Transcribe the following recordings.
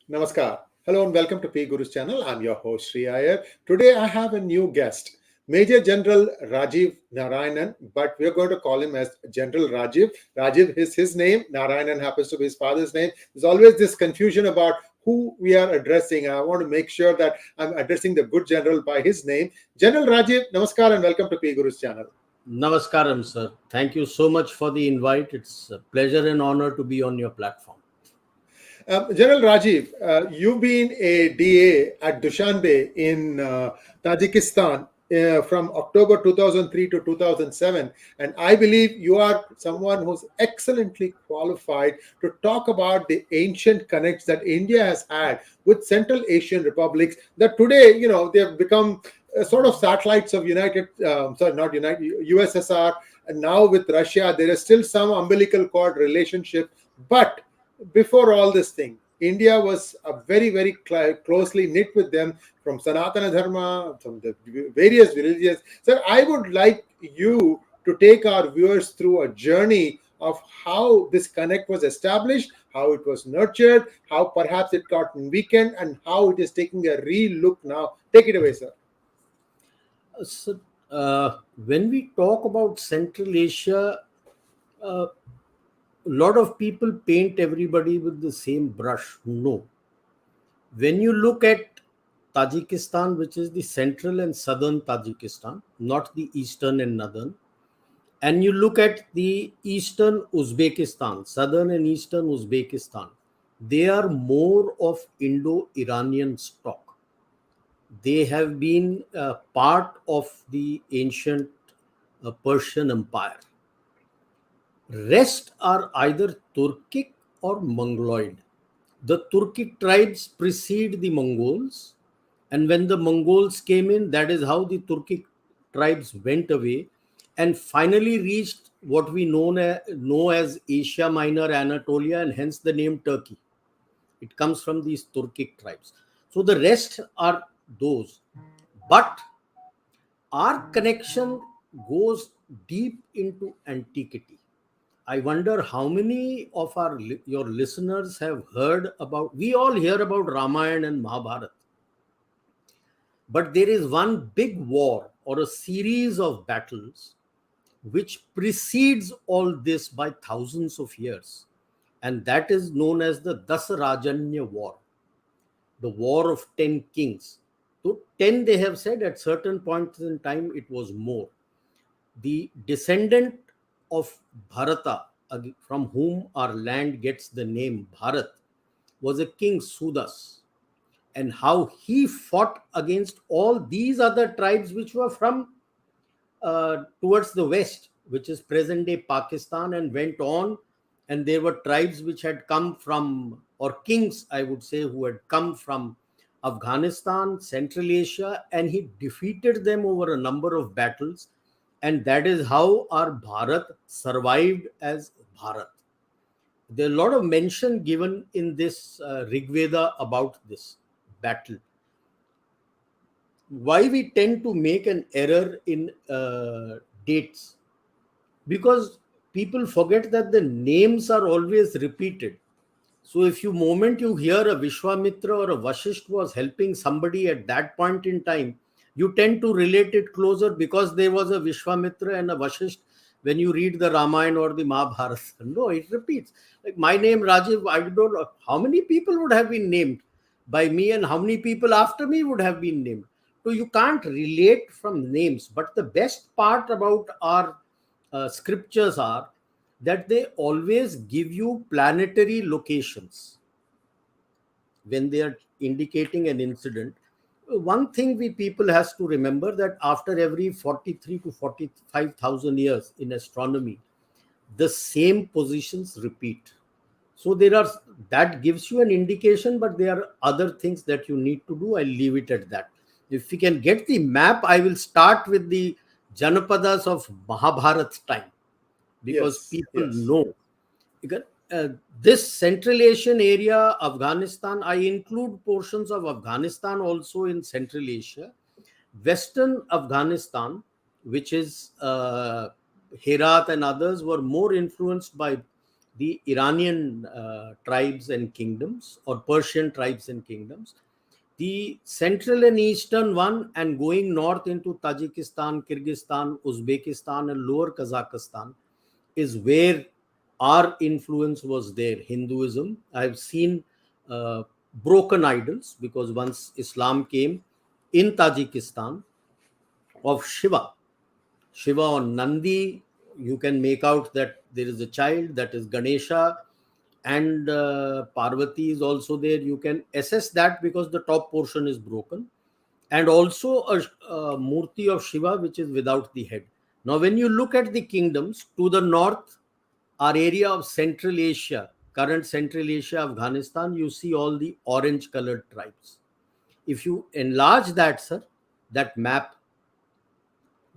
Namaskar. Hello and welcome to PGurus channel. I'm your host 𝙒𝙧𝙤𝙪. Today I have a new guest, Major General Rajiv Narayanan, but we're going to call him as General Rajiv. Rajiv is his name. Narayanan happens to be his father's name. There's always this confusion about who we are addressing. I want to make sure that I'm addressing the good general by his name. General Rajiv, Namaskar and welcome to PGurus channel. Namaskaram, sir. Thank you so much for the invite. It's a pleasure and honor to be on your platform. General Rajiv, you've been a DA at Dushanbe in Tajikistan from October 2003 to 2007, and I believe you are someone who's excellently qualified to talk about the ancient connects that India has had with Central Asian republics that today, they have become sort of satellites of USSR, and now with Russia, there is still some umbilical cord relationship, but before all this thing, India was very, very closely knit with them from Sanatani Dharma, from the various religions. So I would like you to take our viewers through a journey of how this connect was established, how it was nurtured, how perhaps it got weakened, and how it is taking a real look now. Take it away, sir. So, when we talk about Central Asia, a lot of people paint everybody with the same brush. No. When you look at Tajikistan, which is the central and southern Tajikistan, not the eastern and northern, and you look at the eastern Uzbekistan, southern and eastern Uzbekistan, they are more of Indo-Iranian stock. They have been part of the ancient Persian Empire. Rest are either Turkic or Mongoloid. The Turkic tribes precede the Mongols, and when the Mongols came in, that is how the Turkic tribes went away and finally reached what we know as Asia Minor, Anatolia, and hence the name Turkey. It comes from these Turkic tribes. So the rest are those. But our connection goes deep into antiquity. I wonder how many of your listeners have heard about, we all hear about Ramayana and Mahabharat. But there is one big war or a series of battles which precedes all this by thousands of years. And that is known as the 𝙤𝙬𝙤𝙪 War, the War of 10 Kings. So 10, they have said, at certain points in time, it was more. The descendant of Bharata, from whom our land gets the name Bharat, was a king Sudas, and how he fought against all these other tribes which were from towards the west, which is present-day Pakistan, and went on, and there were tribes which had come from, or kings, I would say, who had come from Afghanistan, Central Asia, and he defeated them over a number of battles. And that is how our Bharat survived as Bharat. There are a lot of mention given in this Rig Veda about this battle. Why we tend to make an error in dates? Because people forget that the names are always repeated. So if moment you hear a Vishwamitra or a Vasisht was helping somebody at that point in time, you tend to relate it closer because there was a Vishwamitra and a Vasisht when you read the Ramayana or the Mahabharata. No, it repeats. Like my name, Rajiv, I don't know how many people would have been named by me and how many people after me would have been named. So you can't relate from names. But the best part about our scriptures are that they always give you planetary locations when they are indicating an incident. One thing we people has to remember, that after every 43 to 45,000 years in astronomy, the same positions repeat. So that gives you an indication, but there are other things that you need to do. I'll leave it at that. If we can get the map, I will start with the Janapadas of Mahabharat time, because people know. Because, this Central Asian area, Afghanistan, I include portions of Afghanistan also in Central Asia. Western Afghanistan, which is Herat and others, were more influenced by the Iranian tribes and kingdoms, or Persian tribes and kingdoms. The central and eastern one, and going north into Tajikistan, Kyrgyzstan, Uzbekistan, and lower Kazakhstan, is where our influence was there. Hinduism. I've seen broken idols, because once Islam came in Tajikistan, of Shiva or Nandi. You can make out that there is a child, that is Ganesha, and Parvati is also there. You can assess that because the top portion is broken, and also a murti of Shiva which is without the head. Now, when you look at the kingdoms to the north, our area of Central Asia, current Central Asia, Afghanistan, you see all the orange colored tribes. If you enlarge that, sir, that map,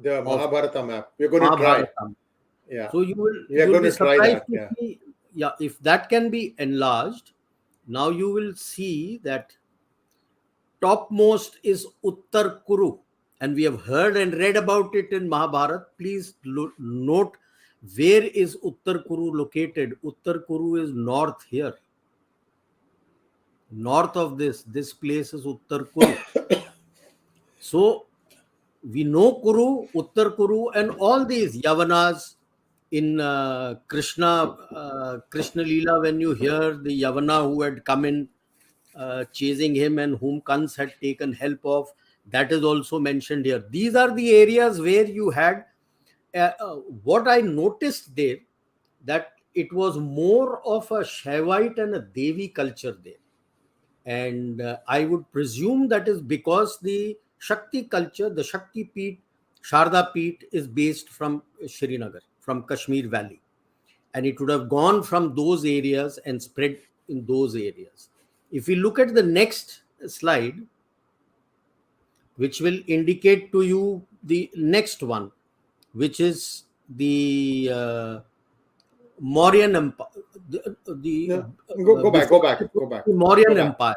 the Mahabharata map, we're going to try. Yeah. So you will be surprised to see, if that can be enlarged. Now you will see that topmost is Uttar Kuru, and we have heard and read about it in Mahabharat. Please note, where is Uttar Kuru located? Uttar Kuru is north here. North of this place is Uttar Kuru. So we know Kuru, Uttar Kuru, and all these Yavanas in Krishna Leela, when you hear the Yavana who had come in chasing him and whom Kans had taken help of, that is also mentioned here. These are the areas where you had what I noticed there, that it was more of a Shaivite and a Devi culture there. And I would presume that is because the Shakti culture, the Shakti Peeth, Sharda Peeth, is based from Srinagar, from Kashmir Valley. And it would have gone from those areas and spread in those areas. If we look at the next slide, which will indicate to you the next one, which is the Mauryan Empire. Go back. The Mauryan Empire.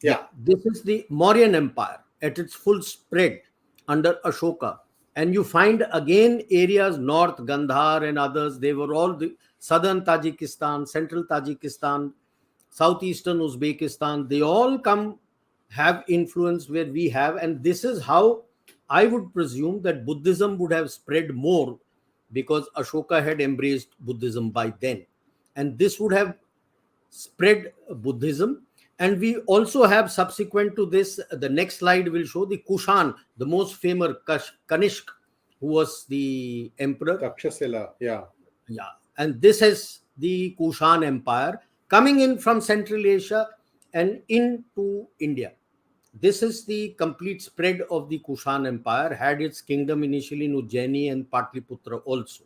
Yeah. This is the Mauryan Empire at its full spread under Ashoka. And you find again areas north, Gandhar and others. They were all the southern Tajikistan, central Tajikistan, southeastern Uzbekistan. They all have influence where we have. And this is how I would presume that Buddhism would have spread more, because Ashoka had embraced Buddhism by then. And this would have spread Buddhism. And we also have, subsequent to this, the next slide will show the Kushan, the most famous Kanishk, who was the emperor. Takshasila, yeah. And this is the Kushan Empire coming in from Central Asia and into India. This is the complete spread of the Kushan Empire, had its kingdom initially in Ujjaini and Patliputra also.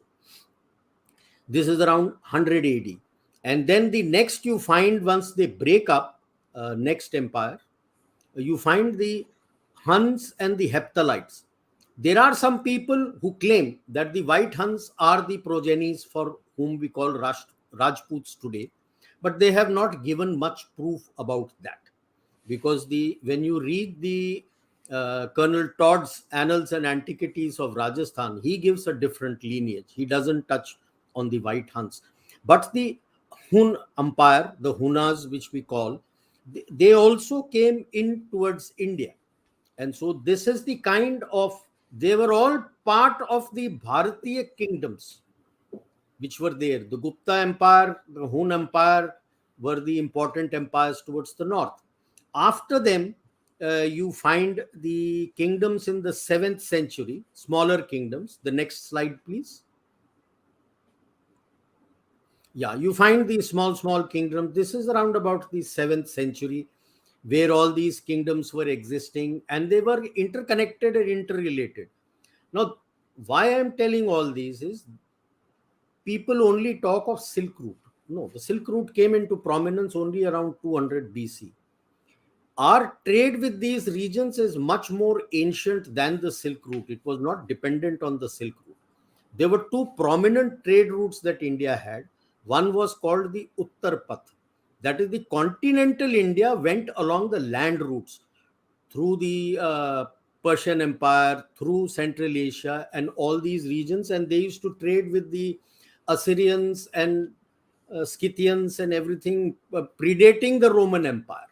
This is around 100 AD. And then the next you find, once they break up, next empire, you find the Huns and the Hephthalites. There are some people who claim that the white Huns are the progenies for whom we call Rajputs today, but they have not given much proof about that. Because when you read the Colonel Todd's Annals and Antiquities of Rajasthan, he gives a different lineage. He doesn't touch on the white Huns. But the Hun Empire, the Hunas which we call, they also came in towards India. And so this is the kind of, they were all part of the Bharatiya kingdoms which were there. The Gupta Empire, the Hun Empire were the important empires towards the north. After them, you find the kingdoms in the 7th century, smaller kingdoms. The next slide, please. Yeah, you find these small kingdoms. This is around about the 7th century, where all these kingdoms were existing, and they were interconnected and interrelated. Now, why I am telling all these is, people only talk of Silk Route. No, the Silk Route came into prominence only around 200 BC. Our trade with these regions is much more ancient than the Silk Route. It was not dependent on the Silk Route. There were two prominent trade routes that India had. One was called the Uttar Path. That is, the continental India went along the land routes through the Persian Empire, through Central Asia and all these regions. And they used to trade with the Assyrians and Scythians and everything predating the Roman Empire.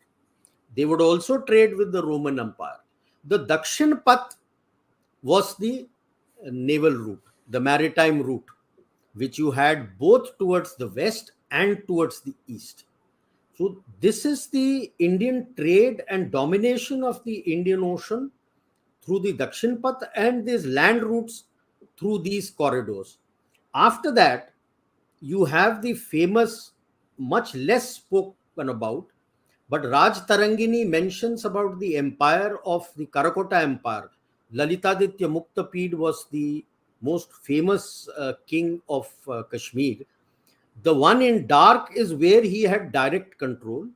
They would also trade with the Roman Empire. The 𝙥𝙗𝙣𝙜 was the naval route, the maritime route, which you had both towards the west and towards the east. So this is the Indian trade and domination of the Indian Ocean through the 𝙥𝙗𝙣𝙜 and these land routes through these corridors. After that, you have the famous, much less spoken about, but Raj Tarangini mentions about the empire of the Karakota Empire. Lalitaditya Muktapid was the most famous king of Kashmir. The one in dark is where he had direct control,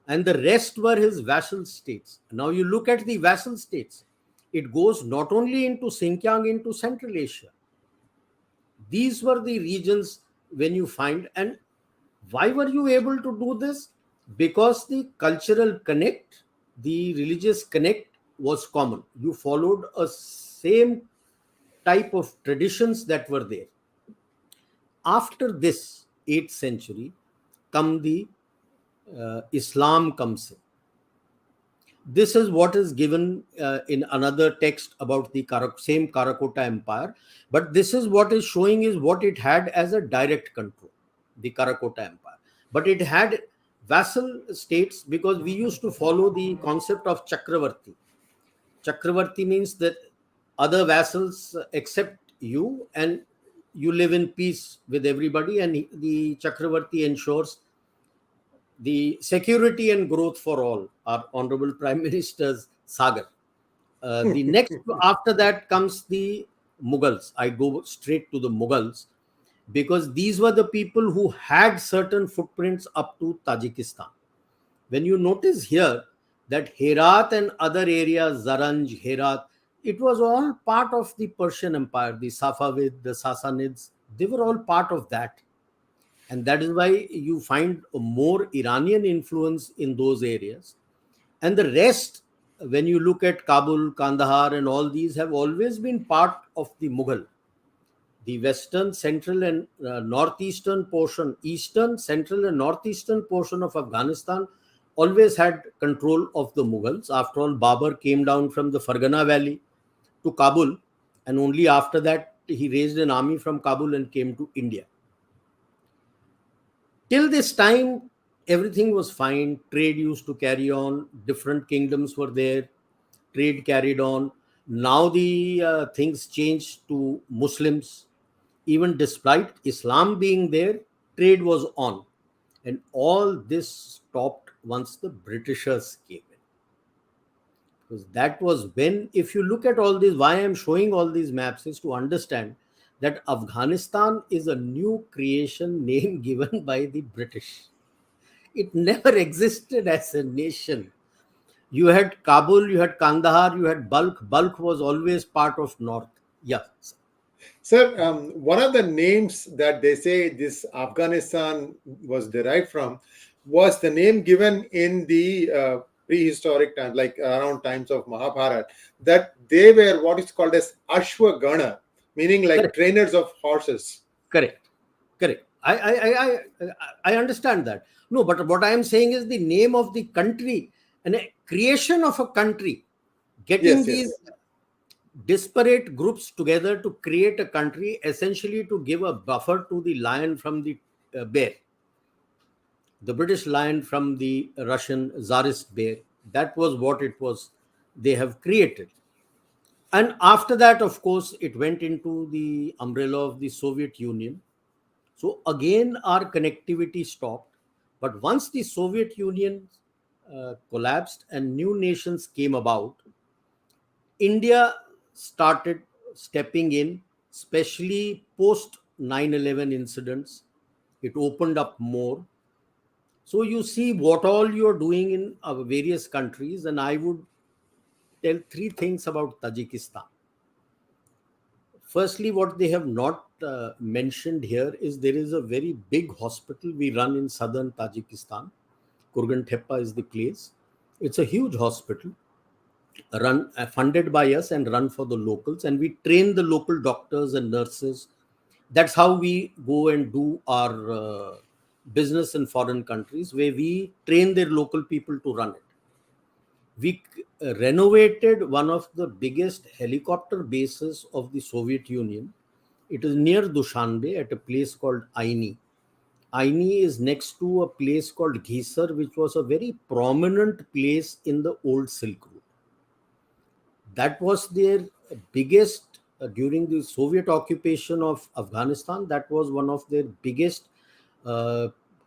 and the rest were his vassal states. Now you look at the vassal states. It goes not only into Xinjiang, into Central Asia. These were the regions when you find. And why were you able to do this? Because the cultural connect, the religious connect was common. You followed a same type of traditions that were there. After this 8th century, come the Islam comes in. This is what is given in another text about the same Karakota Empire. But this is what is showing is what it had as a direct control, the Karakota Empire. But it had vassal states because we used to follow the concept of Chakravarti. Chakravarti means that other vassals accept you and you live in peace with everybody, and the Chakravarti ensures the security and growth for all. Our Honorable Prime Minister's Sagar. The next after that comes the Mughals. I go straight to the Mughals because these were the people who had certain footprints up to Tajikistan. When you notice here that Herat and other areas, Zaranj, Herat, it was all part of the Persian Empire. The Safavid, the Sassanids, they were all part of that. And that is why you find more Iranian influence in those areas. And the rest, when you look at Kabul, Kandahar and all these, have always been part of the Mughal. The western, central and northeastern portion, eastern, central and northeastern portion of Afghanistan always had control of the Mughals. After all, Babur came down from the Fargana Valley to Kabul, and only after that he raised an army from Kabul and came to India. Till this time, everything was fine. Trade used to carry on. Different kingdoms were there. Trade carried on. Now the things changed to Muslims. Even despite Islam being there, trade was on. And all this stopped once the Britishers came in. Because that was when, if you look at all this, why I'm showing all these maps is to understand that Afghanistan is a new creation name given by the British. It never existed as a nation. You had Kabul, you had Kandahar, you had Balkh. Balkh was always part of North. Yeah. Sir, one of the names that they say this Afghanistan was derived from was the name given in the prehistoric times, like around times of Mahabharat, that they were what is called as Ashwagana, meaning like Correct. Trainers of horses. Correct. I understand that. No, but what I am saying is the name of the country and a creation of a country, getting these disparate groups together to create a country, essentially to give a buffer to the lion from the bear, the British lion from the Russian Tsarist bear. That was what it was they have created. And after that, of course, it went into the umbrella of the Soviet Union. So again, our connectivity stopped. But once the Soviet Union collapsed and new nations came about, India started stepping in, especially post 9/11 incidents. It opened up more. So you see what all you're doing in our various countries, and I would tell three things about Tajikistan. Firstly, what they have not mentioned here is there is a very big hospital we run in southern Tajikistan. Kurgan Theppa is the place. It's a huge hospital funded by us and run for the locals, and we train the local doctors and nurses That's how we go and do our business in foreign countries, where we train their local people to run it. We renovated one of the biggest helicopter bases of the Soviet Union. It is near Dushanbe at a place called Aini. Aini is next to a place called 𝙒𝙧𝙤𝙪, which was a very prominent place in the old Silk Route. That was their biggest, during the Soviet occupation of Afghanistan, that was one of their biggest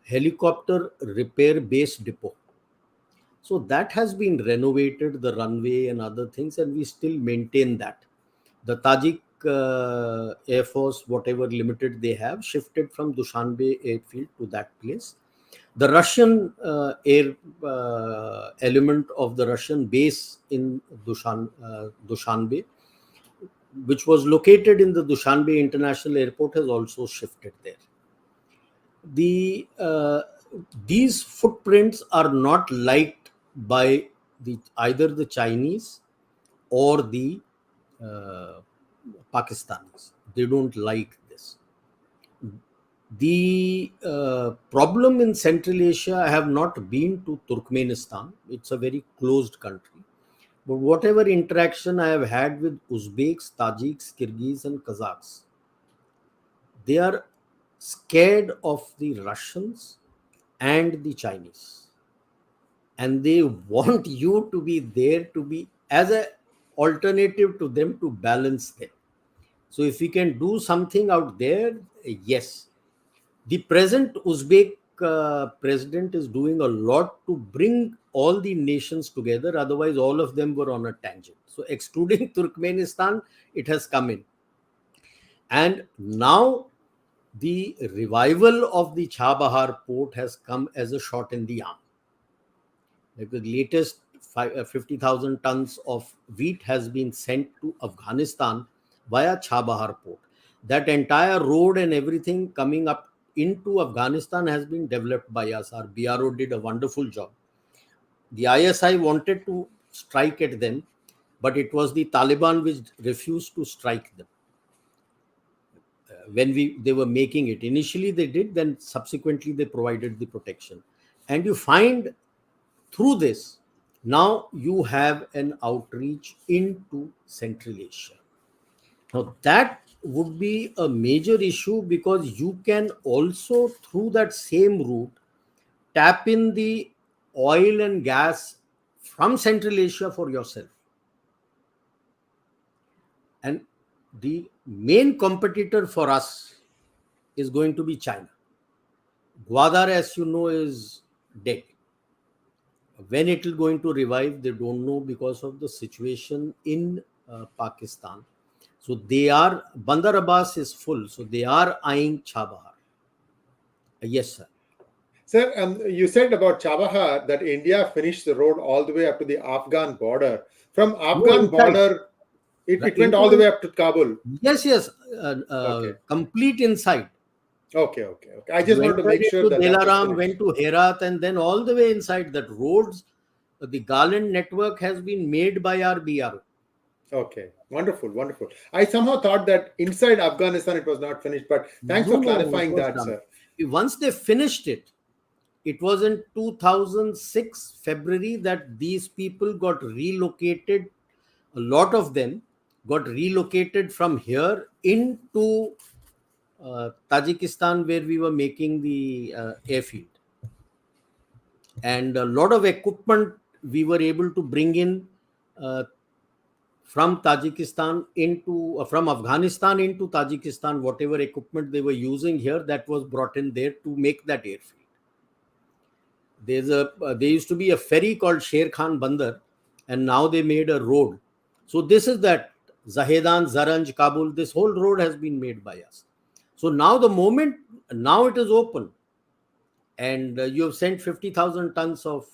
helicopter repair base depot. So that has been renovated, the runway and other things, and we still maintain that. The Tajik Air Force, whatever limited they have, shifted from Dushanbe airfield to that place. The Russian air element of the Russian base in Dushanbe, which was located in the Dushanbe International Airport, has also shifted there. These footprints are not liked by either the Chinese or the Pakistanis. They don't like this. The problem in Central Asia, I have not been to Turkmenistan. It's a very closed country. But whatever interaction I have had with Uzbeks, Tajiks, Kyrgyz and Kazakhs, they are scared of the Russians and the Chinese. And they want you to be there to be as an alternative to them, to balance them. So if we can do something out there, yes. The present Uzbek president is doing a lot to bring all the nations together. Otherwise, all of them were on a tangent. So excluding Turkmenistan, it has come in. And now the revival of the Chabahar port has come as a shot in the arm. Like the latest 50,000 tons of wheat has been sent to Afghanistan via Chabahar port. That entire road and everything coming up into Afghanistan has been developed by us. Our BRO did a wonderful job. The ISI wanted to strike at them, but it was the Taliban which refused to strike them. When they were making it, initially they did, then subsequently they provided the protection. And you find through this, now you have an outreach into Central Asia. Now that would be a major issue, because you can also, through that same route, tap in the oil and gas from Central Asia for yourself. And the main competitor for us is going to be China. Gwadar, as you know, is dead. When it is going to revive, they don't know, because of the situation in Pakistan. So they are, Bandar Abbas is full. So they are eyeing Chabahar. Yes, sir. Sir, you said about Chabahar that India finished the road all the way up to the Afghan border. From Afghan border, it went all the way up to Kabul. Yes. Okay. Complete inside. Okay. I just wanted to make sure that Delaram went to Herat, and then all the way inside that roads, the Garland network has been made by our BRO. Okay, wonderful. I somehow thought that inside Afghanistan it was not finished, but thanks for clarifying that, done. Sir. Once they finished it, it was in 2006 February that these people got relocated. A lot of them got relocated from here into Tajikistan, where we were making the airfield. And a lot of equipment we were able to bring in from Tajikistan from Afghanistan into Tajikistan. Whatever equipment they were using here, that was brought in there to make that airfield. There used to be a ferry called Sher Khan Bandar, and now they made a road. So this is that Zahedan, Zaranj, Kabul, this whole road has been made by us. So now now it is open, and you have sent 50,000 tons of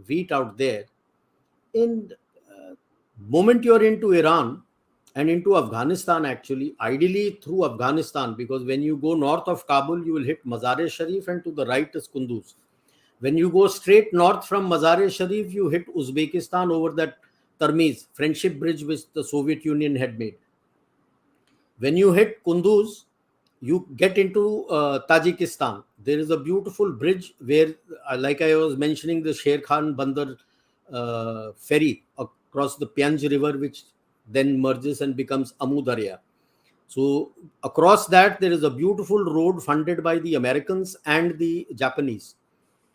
wheat out there. In moment you're into Iran and into Afghanistan, actually, ideally through Afghanistan, because when you go north of Kabul, you will hit Mazar-e-Sharif, and to the right is Kunduz. When you go straight north from Mazar-e-Sharif, you hit Uzbekistan over that Termiz friendship bridge which the Soviet Union had made. When you hit Kunduz, you get into Tajikistan. There is a beautiful bridge where, like I was mentioning, the Sher Khan Bandar ferry across the Pianj River, which then merges and becomes Amu Darya. So across that, there is a beautiful road funded by the Americans and the Japanese,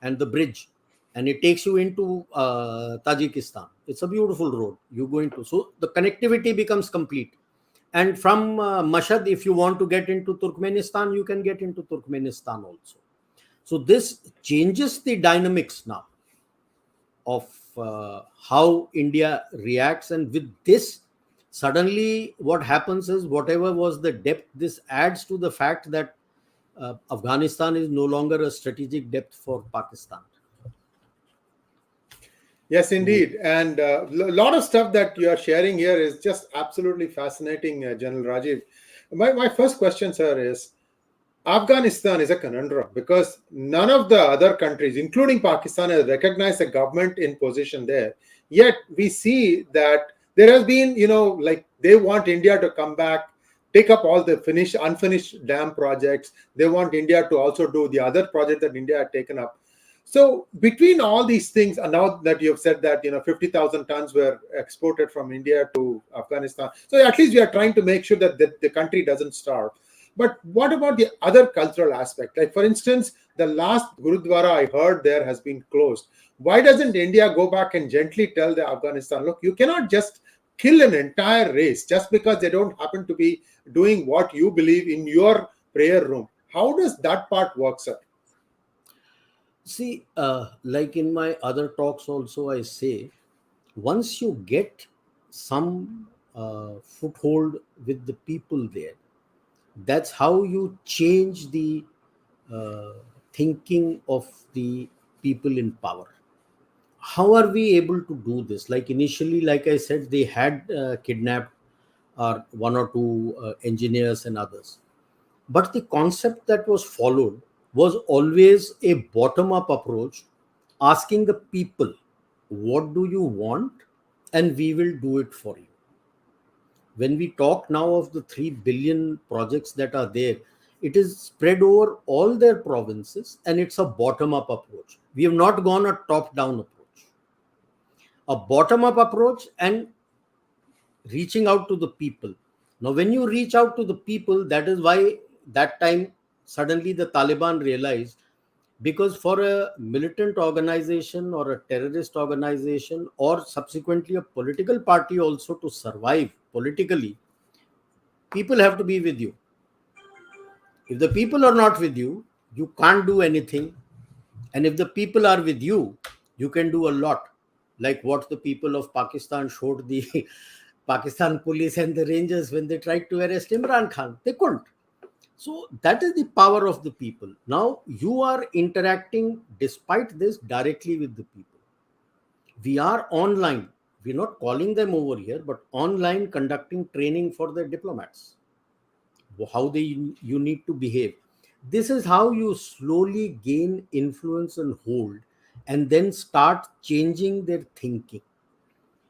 and the bridge, and it takes you into Tajikistan. It's a beautiful road you go into. So the connectivity becomes complete. And from Mashhad, if you want to get into Turkmenistan, you can get into Turkmenistan also. So this changes the dynamics now of how India reacts. And with this, suddenly what happens is, whatever was the depth, this adds to the fact that Afghanistan is no longer a strategic depth for Pakistan. Yes, indeed. And a lot of stuff that you are sharing here is just absolutely fascinating, General Rajiv. My first question, sir, is Afghanistan is a conundrum because none of the other countries, including Pakistan, has recognized a government in position there. Yet we see that there has been, like they want India to come back, take up all the unfinished dam projects. They want India to also do the other project that India had taken up. So between all these things, and now that you have said that 50,000 tons were exported from India to Afghanistan, so at least we are trying to make sure that the country doesn't starve. But what about the other cultural aspect? Like, for instance, the last Gurudwara I heard there has been closed. Why doesn't India go back and gently tell the Afghanistan, look, you cannot just kill an entire race just because they don't happen to be doing what you believe in your prayer room? How does that part work, sir? See, like in my other talks also, I say, once you get some foothold with the people there, that's how you change the uh, thinking of the people in power. How are we able to do this? Like initially, like I said, they had kidnapped one or two engineers and others. But the concept that was followed was always a bottom up approach, asking the people, what do you want? And we will do it for you. When we talk now of the 3 billion projects that are there, it is spread over all their provinces and it's a bottom up approach. We have not gone a top down approach. A bottom up approach and reaching out to the people. Now, when you reach out to the people, that is why that time suddenly the Taliban realized, because for a militant organization or a terrorist organization or subsequently a political party also to survive politically, people have to be with you. If the people are not with you, you can't do anything. And if the people are with you, you can do a lot. Like what the people of Pakistan showed the Pakistan police and the rangers when they tried to arrest Imran Khan. They couldn't. So that is the power of the people. Now you are interacting despite this directly with the people. We are online. We're not calling them over here, but online conducting training for the diplomats. How you need to behave. This is how you slowly gain influence and hold, and then start changing their thinking.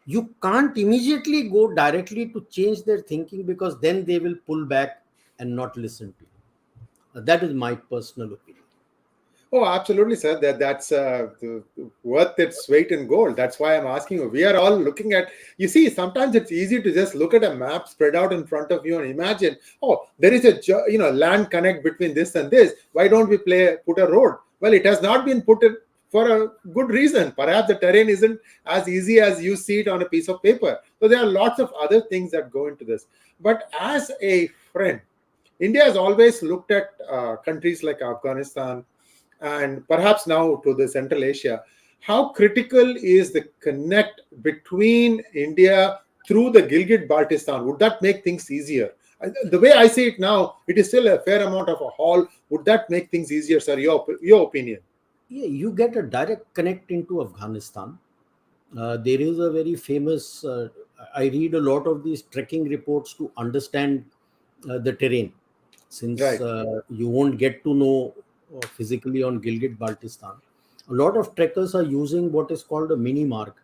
You can't immediately go directly to change their thinking, because then they will pull back and not listen to you. That is my personal opinion. Oh, absolutely, sir. That's worth its weight in gold. That's why I'm asking you. We are all looking at. You see, sometimes it's easy to just look at a map spread out in front of you and imagine, oh, there is a land connect between this and this. Why don't we put a road? Well, it has not been put in for a good reason. Perhaps the terrain isn't as easy as you see it on a piece of paper. So there are lots of other things that go into this. But as a friend, India has always looked at countries like Afghanistan and perhaps now to the Central Asia. How critical is the connect between India through the Gilgit-Baltistan? Would that make things easier? The way I see it now, it is still a fair amount of a haul. Would that make things easier, sir? Your opinion? Yeah, you get a direct connect into Afghanistan. There is a very famous, I read a lot of these trekking reports to understand the terrain, since Right. you won't get to know physically on Gilgit Baltistan. A lot of trekkers are using what is called a mini mark,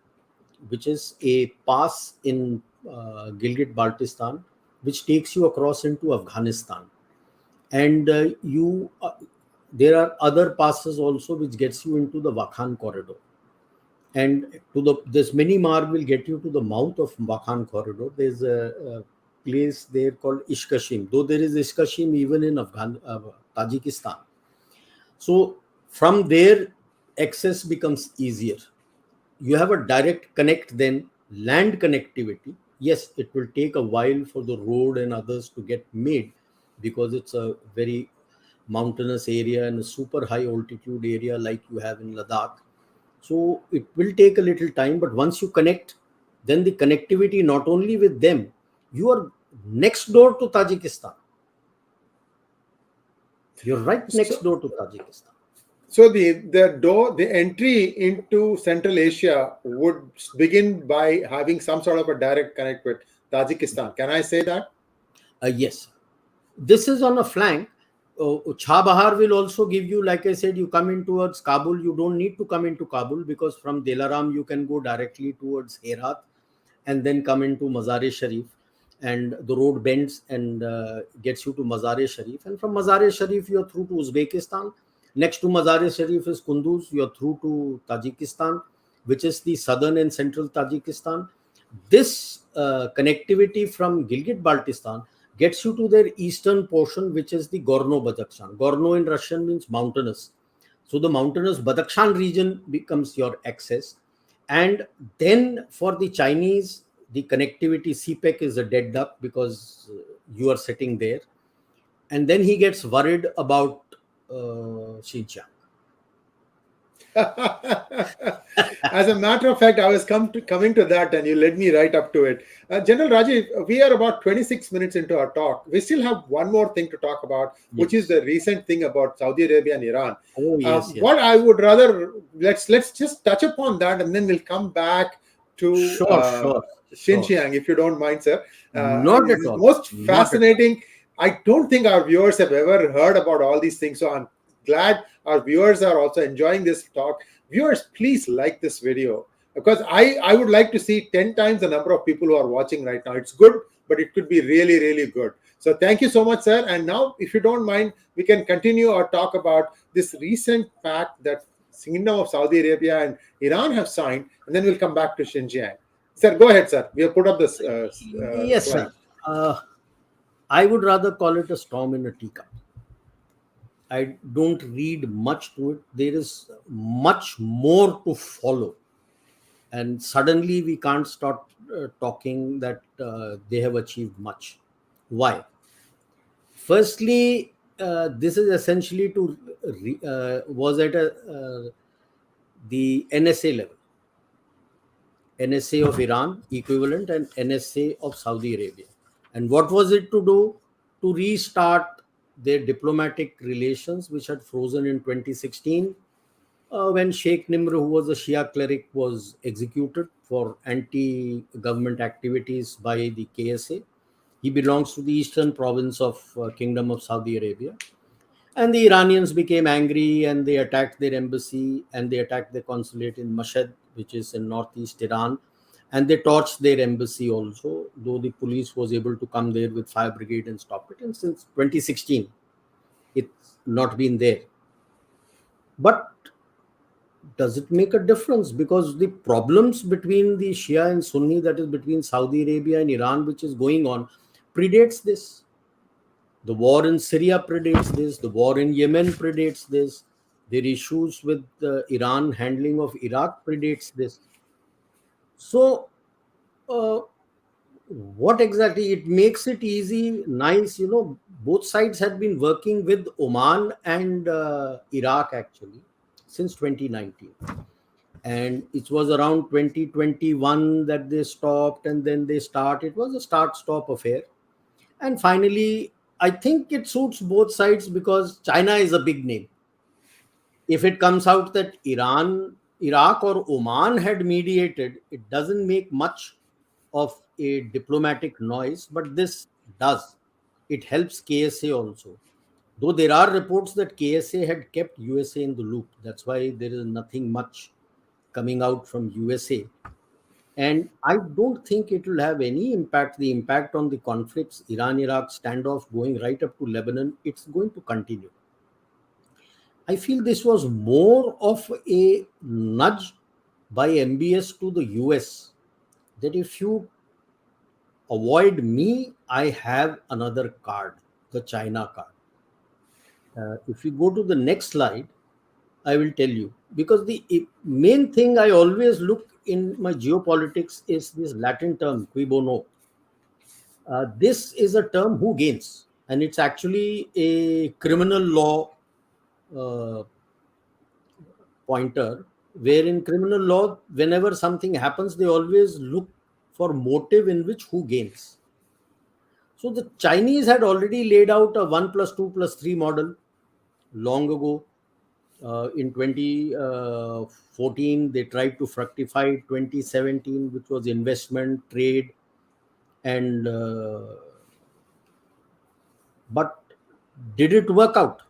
which is a pass in Gilgit Baltistan, which takes you across into Afghanistan. and there are other passes also which gets you into the Wakhan corridor, and to the this mini marg will get you to the mouth of Wakhan corridor. There's a place there called Ishkashim, though there is Ishkashim even in Tajikistan. So from there, access becomes easier. You have a direct connect, then land connectivity. Yes, it will take a while for the road and others to get made, because it's a very mountainous area and a super high altitude area like you have in Ladakh. So it will take a little time, but once you connect, then the connectivity not only with them, you are next door to Tajikistan. You're right next door to Tajikistan. So the entry into Central Asia would begin by having some sort of a direct connect with Tajikistan. Can I say that? Yes. This is on a flank. 𝙤𝙗𝙗 will also give you, like I said, you come in towards Kabul. You don't need to come into Kabul, because from Dilaram you can go directly towards Herat and then come into Mazar-e-Sharif, and the road bends and gets you to Mazar-e-Sharif, and from Mazar-e-Sharif you're through to Uzbekistan. Next to Mazar-e-Sharif is Kunduz. You're through to Tajikistan, which is the southern and central Tajikistan. This connectivity from Gilgit-Baltistan gets you to their eastern portion, which is the Gorno-Badakhshan. Gorno in Russian means mountainous. So the mountainous Badakhshan region becomes your access. And then for the Chinese, the connectivity CPEC is a dead duck, because you are sitting there. And then he gets worried about Xinjiang. As a matter of fact, I was coming to that, and you led me right up to it. General Rajiv, we are about 26 minutes into our talk. We still have one more thing to talk about, which is the recent thing about Saudi Arabia and Iran. Oh, yes, yes. What I would rather, let's just touch upon that, and then we'll come back to Xinjiang, if you don't mind, sir. Not at all. Most fascinating. I don't think our viewers have ever heard about all these things, so I'm glad our viewers are also enjoying this talk. Viewers, please like this video, because I would like to see 10 times the number of people who are watching right now. It's good, but it could be really, really good. So thank you so much, sir. And now, if you don't mind, we can continue our talk about this recent pact that Kingdom of Saudi Arabia and Iran have signed, and then we'll come back to Xinjiang. Sir, go ahead, sir. We have put up this. Yes, slide. sir. I would rather call it a storm in a teacup. I don't read much to it. There is much more to follow. And suddenly we can't start talking that they have achieved much. Why? Firstly, this is essentially was at the NSA level. NSA of Iran equivalent and NSA of Saudi Arabia. And what was it to do? To restart their diplomatic relations, which had frozen in 2016 when Sheikh Nimr, who was a Shia cleric, was executed for anti-government activities by the KSA. He belongs to the eastern province of Kingdom of Saudi Arabia. And the Iranians became angry, and they attacked their embassy, and they attacked their consulate in Mashhad, which is in northeast Iran. And they torched their embassy also, though the police was able to come there with fire brigade and stop it. And since 2016, it's not been there. But does it make a difference? Because the problems between the Shia and Sunni, that is between Saudi Arabia and Iran, which is going on, predates this. The war in Syria predates this. The war in Yemen predates this. Their issues with the Iran handling of Iraq predates this. So, what exactly? It makes it easy, nice. Both sides had been working with Oman and Iraq actually since 2019. And it was around 2021 that they stopped, and then they start. It was a start-stop affair. And finally, I think it suits both sides, because China is a big name. If it comes out that Iran, Iraq or Oman had mediated, it doesn't make much of a diplomatic noise, but this does. It helps KSA also. Though there are reports that KSA had kept USA in the loop. That's why there is nothing much coming out from USA. And I don't think it will have any impact. The impact on the conflicts, Iran Iraq standoff going right up to Lebanon, it's going to continue. I feel this was more of a nudge by MBS to the US that if you avoid me, I have another card, the China card. If we go to the next slide, I will tell you, because the main thing I always look in my geopolitics is this Latin term, cui bono. This is a term who gains, and it's actually a criminal law uh, pointer, where in criminal law, whenever something happens, they always look for motive in which who gains. So the Chinese had already laid out a 1 plus 2 plus 3 model long ago. In 2014, they tried to fructify 2017, which was investment, trade, and but did it work out?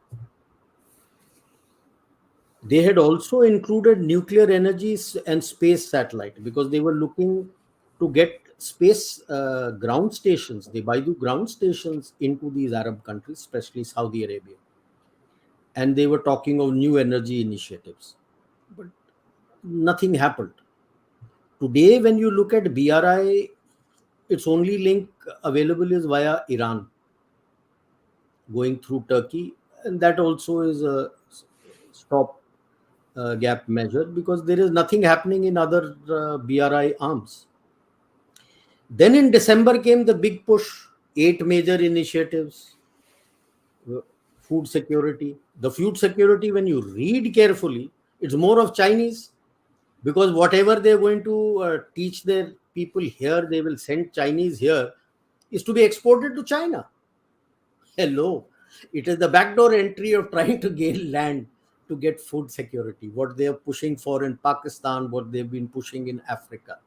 They had also included nuclear energies and space satellite because they were looking to get space ground stations. They buy the ground stations into these Arab countries, especially Saudi Arabia. And they were talking of new energy initiatives. But nothing happened. Today, when you look at BRI, its only link available is via Iran, going through Turkey. And that also is a stop gap measure because there is nothing happening in other BRI arms. Then in December came the big push, 8 major initiatives, food security. The food security, when you read carefully, it's more of Chinese because whatever they're going to teach their people here, they will send Chinese here, is to be exported to China. Hello. It is the backdoor entry of trying to gain land to get food security, what they are pushing for in Pakistan, what they've been pushing in Africa.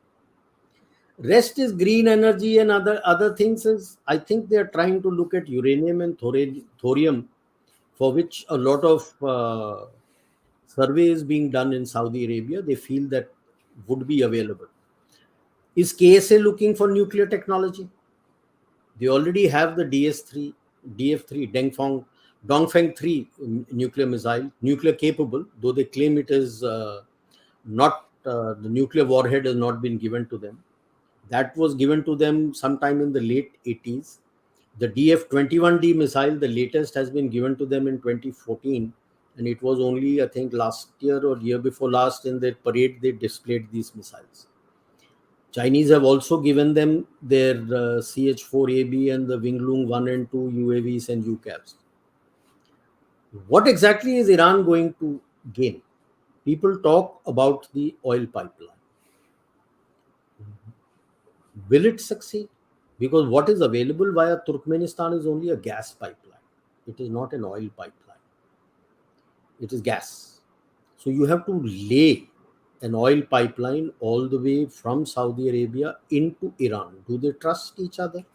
Rest is green energy and other things. Is I think they are trying to look at uranium and thorium, for which a lot of survey is being done in Saudi Arabia. They feel that would be available. Is KSA looking for nuclear technology? They already have the DS3, DF3, Dongfeng 3 nuclear missile, nuclear capable, though they claim it is not, the nuclear warhead has not been given to them. That was given to them sometime in the late 80s. The DF-21D missile, the latest, has been given to them in 2014. And it was only, I think, last year or year before last in their parade, they displayed these missiles. Chinese have also given them their CH-4AB and the Winglong 1 and 2 UAVs and UCAVs. What exactly is Iran going to gain? People talk about the oil pipeline. Will it succeed? Because what is available via Turkmenistan is only a gas pipeline. It is not an oil pipeline. It is gas. So you have to lay an oil pipeline all the way from Saudi Arabia into Iran. Do they trust each other?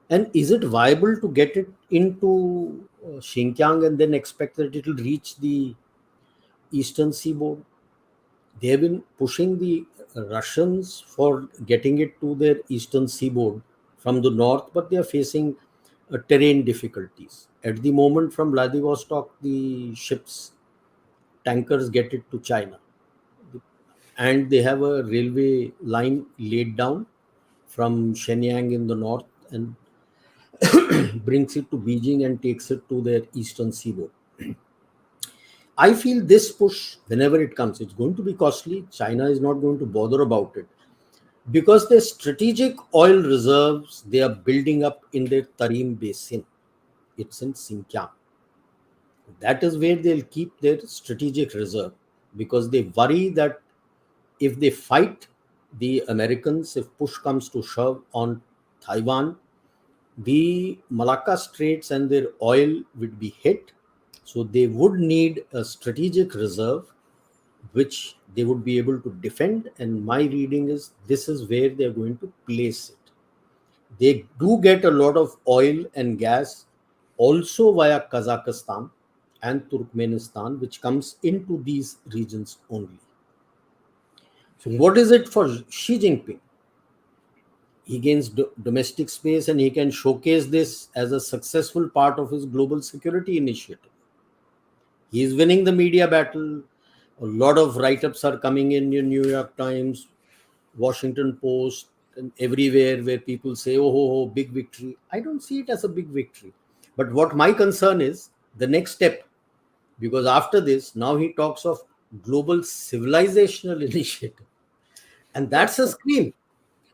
And is it viable to get it into Xinjiang and then expect that it will reach the eastern seaboard? They have been pushing the Russians for getting it to their eastern seaboard from the north, but they are facing terrain difficulties. At the moment, from Vladivostok, the ships, tankers get it to China. And they have a railway line laid down from Shenyang in the north and brings it to Beijing and takes it to their eastern seaboard. I feel this push, whenever it comes, it's going to be costly. China is not going to bother about it because their strategic oil reserves, they are building up in their Tarim Basin. It's in Xinjiang. That is where they'll keep their strategic reserve because they worry that if they fight the Americans, if push comes to shove on Taiwan, the Malacca Straits and their oil would be hit. So they would need a strategic reserve which they would be able to defend. And my reading is this is where they're going to place it. They do get a lot of oil and gas also via Kazakhstan and Turkmenistan, which comes into these regions only. So what is it for Xi Jinping? He gains domestic space and he can showcase this as a successful part of his global security initiative. He is winning the media battle. A lot of write-ups are coming in New York Times, Washington Post, and everywhere where people say, oh, big victory. I don't see it as a big victory. But what my concern is the next step, because after this, now he talks of global civilizational initiative. And that's a scream,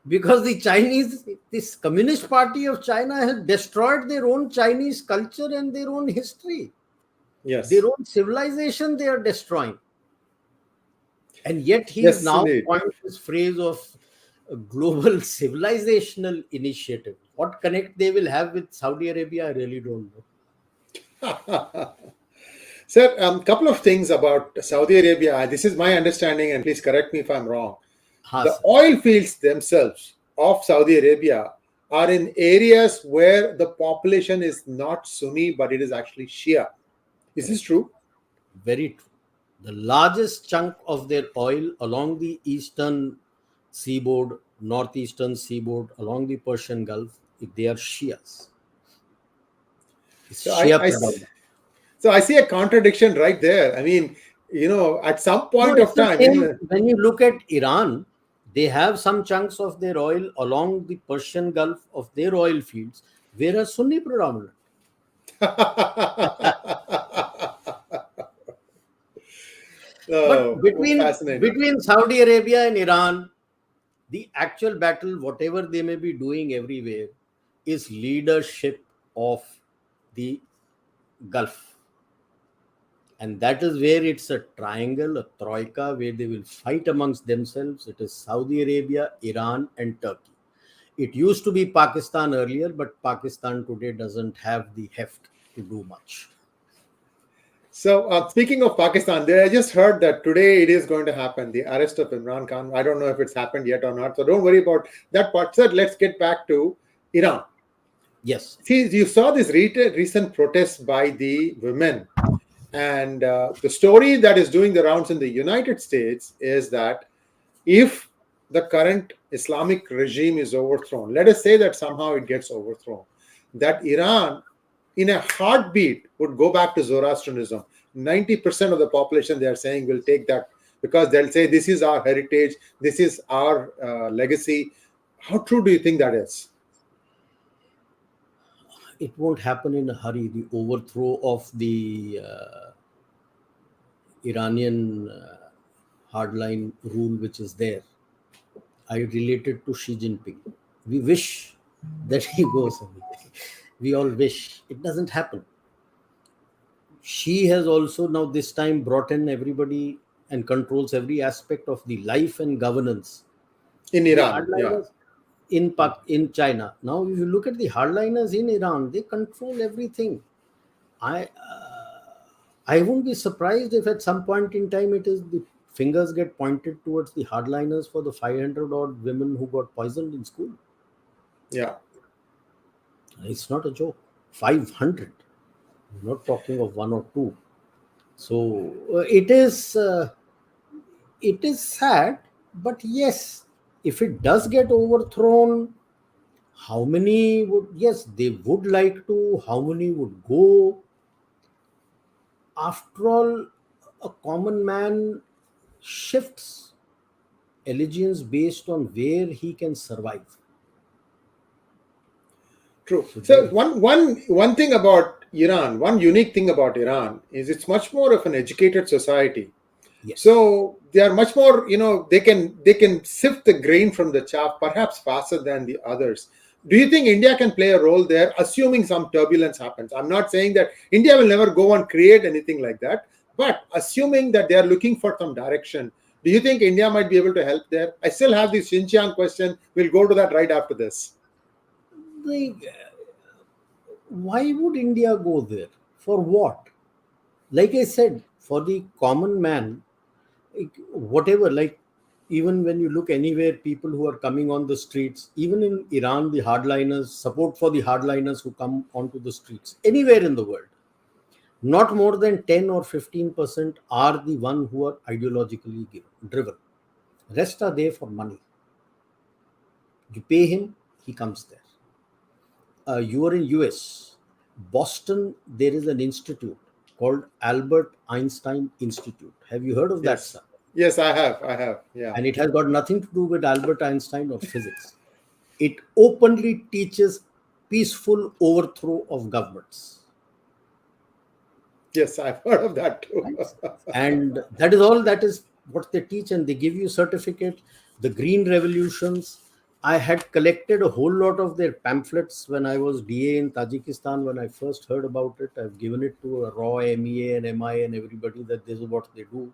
because the Chinese, this Communist Party of China has destroyed their own Chinese culture and their own history. Yes. Their own civilization they are destroying. And yet he Yes, now indeed. coined this phrase of a global civilizational initiative. What connect they will have with Saudi Arabia, I really don't know. Sir, a couple of things about Saudi Arabia. This is my understanding, and please correct me if I'm wrong. The Sir. oil fields themselves of Saudi Arabia are in areas where the population is not Sunni, but it is actually Shia. Is this true? Very true. The largest chunk of their oil along the eastern seaboard, northeastern seaboard, along the Persian Gulf, they are Shias. It's So Shia I predominant. so I see a contradiction right there. I mean, at some No, point it's of the time, same. When you look at Iran, they have some chunks of their oil along the Persian Gulf of their oil fields, where are Sunni predominant. But oh, fascinating. between Saudi Arabia and Iran, the actual battle, whatever they may be doing everywhere, is leadership of the Gulf. And that is where it's a triangle, a troika, where they will fight amongst themselves. It is Saudi Arabia, Iran, and Turkey. It used to be Pakistan earlier, but Pakistan today doesn't have the heft to do much. So, speaking of Pakistan, I just heard that today it is going to happen, the arrest of Imran Khan. I don't know if it's happened yet or not. So, don't worry about that part. Sir, let's get back to Iran. Yes. See, you saw this recent protest by the women. And the story that is doing the rounds in the United States is that if the current Islamic regime is overthrown, let us say that somehow it gets overthrown, that Iran, in a heartbeat, would go back to Zoroastrianism. 90% of the population, they are saying, will take that, because they'll say, this is our heritage, this is our legacy. How true do you think that is? It won't happen in a hurry. The overthrow of the Iranian hardline rule, which is there, I related to Xi Jinping. We wish that he goes away. We all wish. It doesn't happen. She has also now this time brought in everybody and controls every aspect of the life and governance. In The Iran, yeah. hardliners in China. Now, if you look at the hardliners in Iran, they control everything. I won't be surprised if at some point in time it is the fingers get pointed towards the hardliners for the 500 odd women who got poisoned in school. Yeah. It's not a joke. 500. We're not talking of one or two. So it is sad, but yes, if it does get overthrown, how many would, yes, they would like to, how many would go? After all, a common man shifts allegiance based on where he can survive. True. So one thing about Iran, one unique thing about Iran is it's much more of an educated society. Yes. So they are much more, they can sift the grain from the chaff perhaps faster than the others. Do you think India can play a role there, assuming some turbulence happens? I'm not saying that India will never go and create anything like that, but assuming that they are looking for some direction, do you think India might be able to help there? I still have this Xinjiang question. We'll go to that right after this. Why would India go there? For what? Like I said, for the common man, whatever, like even when you look anywhere, people who are coming on the streets, even in Iran, the hardliners, support for the hardliners who come onto the streets, anywhere in the world, not more than 10 or 15% are the one who are ideologically driven. Rest are there for money. You pay him, he comes there. You are in US, Boston. There is an institute called Albert Einstein Institute. Have you heard of that, Yes. sir? Yes, I have. I have. Yeah. And it has got nothing to do with Albert Einstein or physics. It openly teaches peaceful overthrow of governments. Yes, I've heard of that too. Right? And that is all, that is what they teach, and they give you certificate. The green revolutions, I had collected a whole lot of their pamphlets when I was DA in Tajikistan. When I first heard about it, I've given it to a raw MEA and MI and everybody, that this is what they do.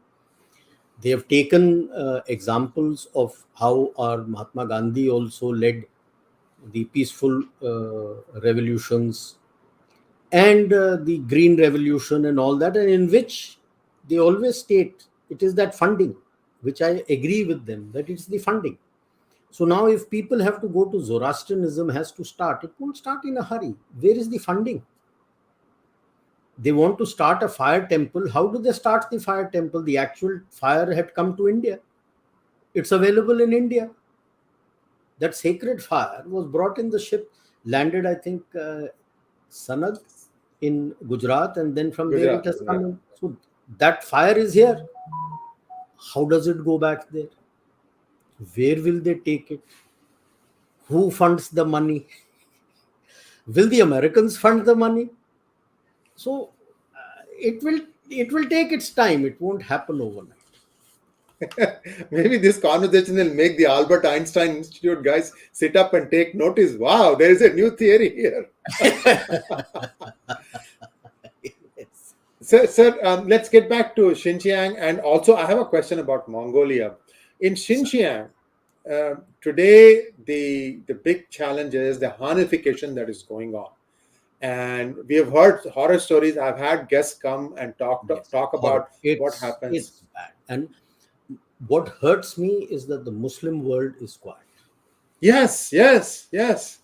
They have taken examples of how our Mahatma Gandhi also led the peaceful revolutions, and the green revolution and all that, and in which they always state it is that funding, which I agree with them, that it's the funding. So now if people have to go to Zoroastrianism, has to start, it won't start in a hurry. Where is the funding? They want to start a fire temple. How do they start the fire temple? The actual fire had come to India. It's available in India. That sacred fire was brought in the ship, landed, I think, Sanad in Gujarat, and then from there it Gujarat. has Yeah. come in. So that fire is here. How does it go back there? Where will they take it? Who funds the money? Will the Americans fund the money? So it will take its time. It won't happen overnight. Maybe this conversation will make the Albert Einstein Institute guys sit up and take notice. Wow, there is a new theory here. Yes. Sir, let's get back to Xinjiang. And also, I have a question about Mongolia. In Xinjiang, today, the big challenge is the Hanification that is going on. And we have heard horror stories. I've had guests come and talk Yes. about what It's happens. bad. And what hurts me is that the Muslim world is quiet. Yes, yes, yes.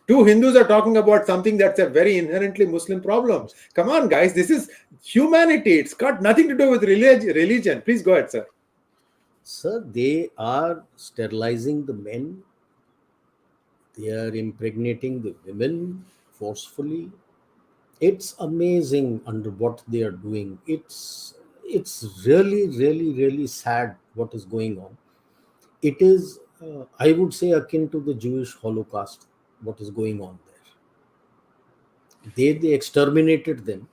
Two Hindus are talking about something that's a very inherently Muslim problem. Come on, guys. This is humanity. It's got nothing to do with religion. Please go ahead, sir. Sir, they are sterilizing the men. They are impregnating the women forcefully. It's amazing under what they are doing. It's really, really, really sad what is going on. It is, I would say, akin to the Jewish Holocaust, what is going on there. They exterminated them.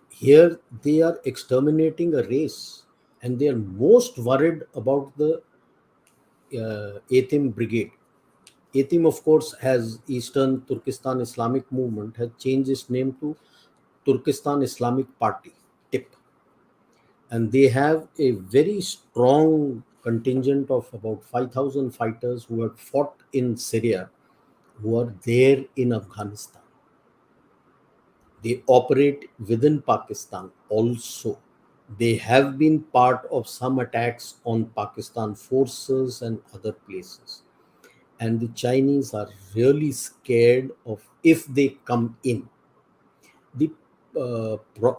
Here they are exterminating a race, and they are most worried about the Atim Brigade. Atim, of course, has Eastern Turkestan Islamic Movement, has changed its name to Turkestan Islamic Party, TIP. And they have a very strong contingent of about 5,000 fighters who have fought in Syria, who are there in Afghanistan. They operate within Pakistan also. They have been part of some attacks on Pakistan forces and other places. And the Chinese are really scared of if they come in. The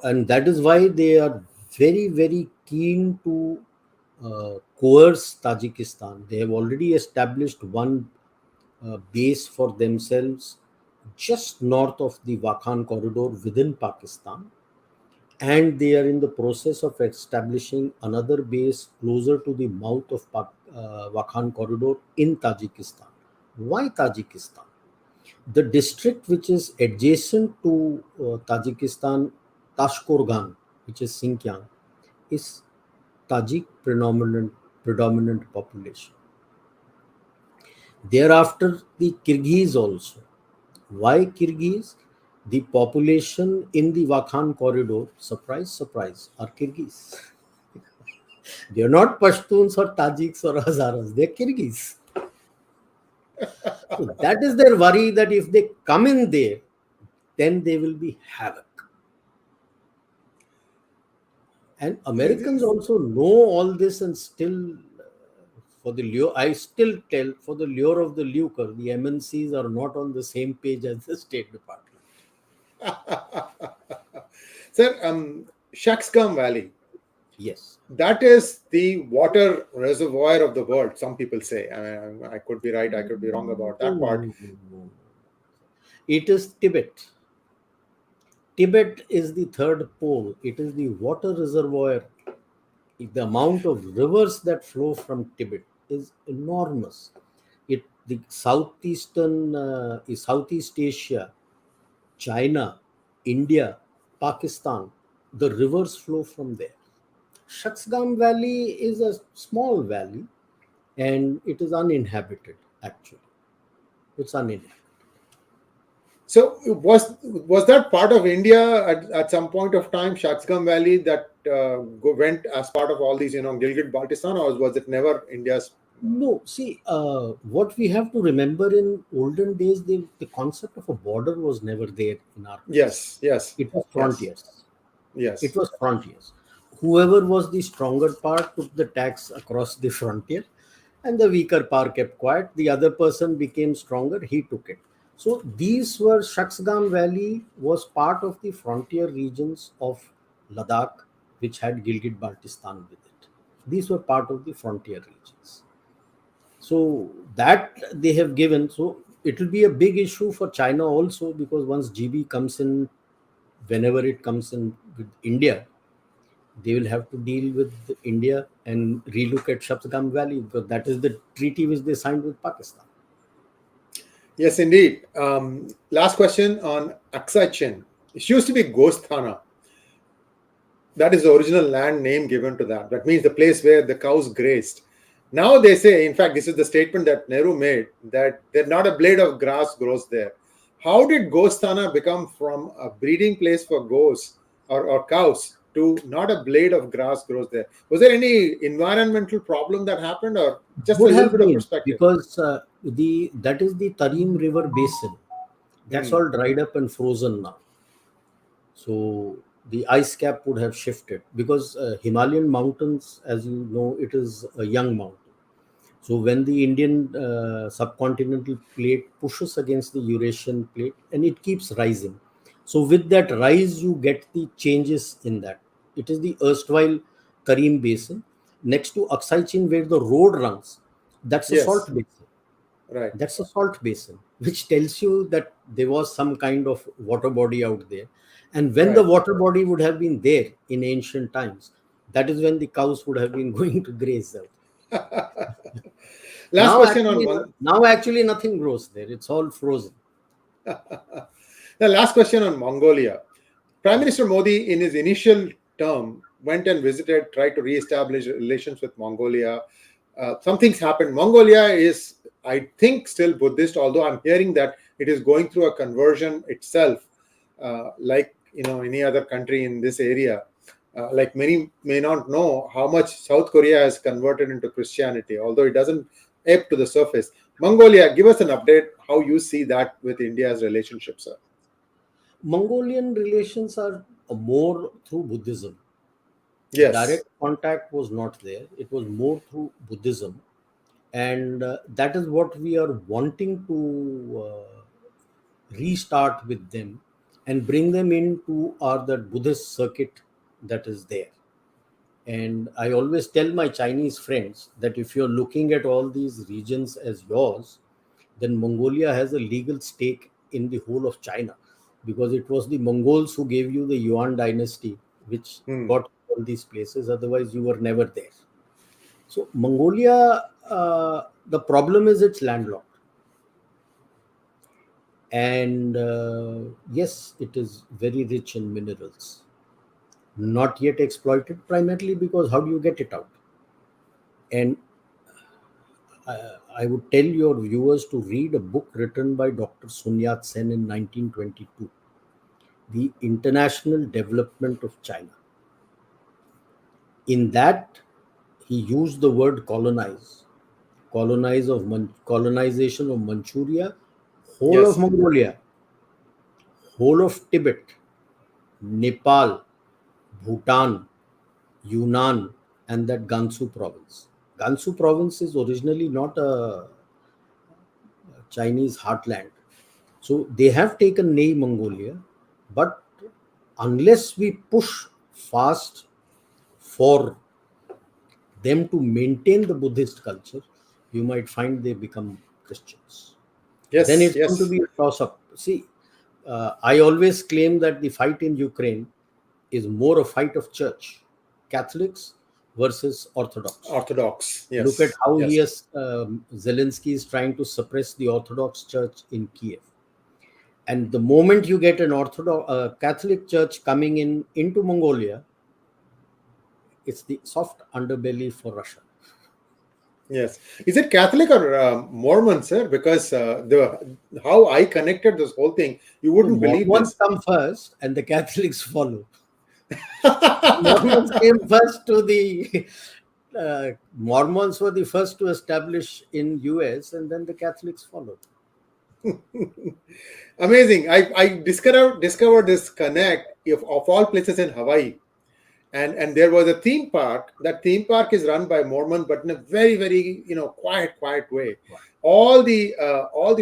and that is why they are very, very keen to coerce Tajikistan. They have already established one base for themselves just north of the Waqan corridor within Pakistan, and they are in the process of establishing another base closer to the mouth of Waqan corridor in Tajikistan. Why Tajikistan? The district which is adjacent to Tajikistan, Tashkorgan, which is Xinjiang, is Tajik predominant population. Thereafter, the Kyrgyz also. Why Kyrgyz? The population in the Wakhan corridor, surprise, surprise, are Kyrgyz. They are not Pashtuns or Tajiks or Hazaras, they are Kyrgyz. So that is their worry, that if they come in there, then they will be havoc. And Americans also know all this, and still, for the lure, I still tell, for the lure of the lucre, the MNCs are not on the same page as the State Department. Sir, Shaksgam Valley. Yes. That is the water reservoir of the world, some people say. I could be right, I could be wrong about that part. No. It is Tibet. Tibet is the third pole. It is the water reservoir. The amount of rivers that flow from Tibet is enormous. The Southeast Asia, China, India, Pakistan, the rivers flow from there. Shaksgam Valley is a small valley and it is uninhabited actually. It's uninhabited. So was that part of India at some point of time, Shaksgam Valley, that went as part of all these, Gilgit-Baltistan, or was it never India's? No, see, what we have to remember in olden days, the concept of a border was never there in our place. Yes. It was Yes. frontiers. It Yes. was frontiers. Whoever was the stronger part took the tax across the frontier, and the weaker part kept quiet. The other person became stronger, he took it. So these were Shaksgam Valley was part of the frontier regions of Ladakh, which had Gilgit-Baltistan with it. These were part of the frontier regions. So that they have given. So it will be a big issue for China also, because once GB comes in, whenever it comes in with India, they will have to deal with India and relook at Shaksgam Valley, because that is the treaty which they signed with Pakistan. Yes, indeed. Last question on Aksai Chin. It used to be Gosthana. That is the original land name given to that. That means the place where the cows grazed. Now they say, in fact, this is the statement that Nehru made, that not a blade of grass grows there. How did Gosthana become from a breeding place for goats or cows to not a blade of grass grows there? Was there any environmental problem that happened, or just a Would little have bit of been, perspective? because that is the Tarim River basin. That's Hmm. all dried up and frozen now. So the ice cap would have shifted, because Himalayan mountains, as you know, it is a young mountain. So when the Indian subcontinental plate pushes against the Eurasian plate, and it keeps rising. So with that rise, you get the changes in that. It is the erstwhile Tarim basin next to Aksai Chin, where the road runs. That's a salt Yes, basin. right. That's a salt basin, which tells you that there was some kind of water body out there. And when the Right. water body would have been there in ancient times, that is when the cows would have been going to graze out. Last question on one. Now actually nothing grows there. It's all frozen. The last question on Mongolia. Prime Minister Modi, in his initial term, went and visited, tried to re-establish relations with Mongolia. Some things happened. Mongolia is, I think, still Buddhist, although I'm hearing that it is going through a conversion itself, like any other country in this area. Like many may not know how much South Korea has converted into Christianity, although it doesn't ebb to the surface. Mongolia, give us an update how you see that with India's relationship, sir. Mongolian relations are more through Buddhism. Yes. Direct contact was not there. It was more through Buddhism. And that is what we are wanting to restart with them and bring them into our that Buddhist circuit that is there. And I always tell my Chinese friends that if you're looking at all these regions as yours, then Mongolia has a legal stake in the whole of China, because it was the Mongols who gave you the Yuan dynasty, which Hmm. got all these places. Otherwise, you were never there. So, Mongolia, the problem is it's landlocked. And yes, it is very rich in minerals, not yet exploited, primarily because how do you get it out? And I would tell your viewers to read a book written by Dr. Sun Yat-sen in 1922, The International Development of China. In that, he used the word colonization of Manchuria, whole of Yes. Mongolia, whole of Tibet, Nepal, Bhutan, Yunnan, and that Gansu province. Gansu province is originally not a Chinese heartland. So they have taken Ney Mongolia, but unless we push fast for them to maintain the Buddhist culture, you might find they become Christians. Then Yes, it's going to yes, be a toss up. See, I always claim that the fight in Ukraine is more a fight of church, Catholics versus Orthodox. Orthodox. Look at Yes, how he yes, has, Zelensky is trying to suppress the Orthodox Church in Kiev. And the moment you get an Orthodox Catholic Church coming into Mongolia, it's the soft underbelly for Russia. yes. Is it Catholic or Mormon, sir? Because the how I connected this whole thing, you No, wouldn't believe Mormons this. come first, and the Catholics follow. Mormons came first to the Mormons were the first to establish in US, and then the Catholics followed. Amazing. I discovered this connect of all places in Hawaii. And there was a theme park. That theme park is run by Mormons, but in a very, very quiet way. All the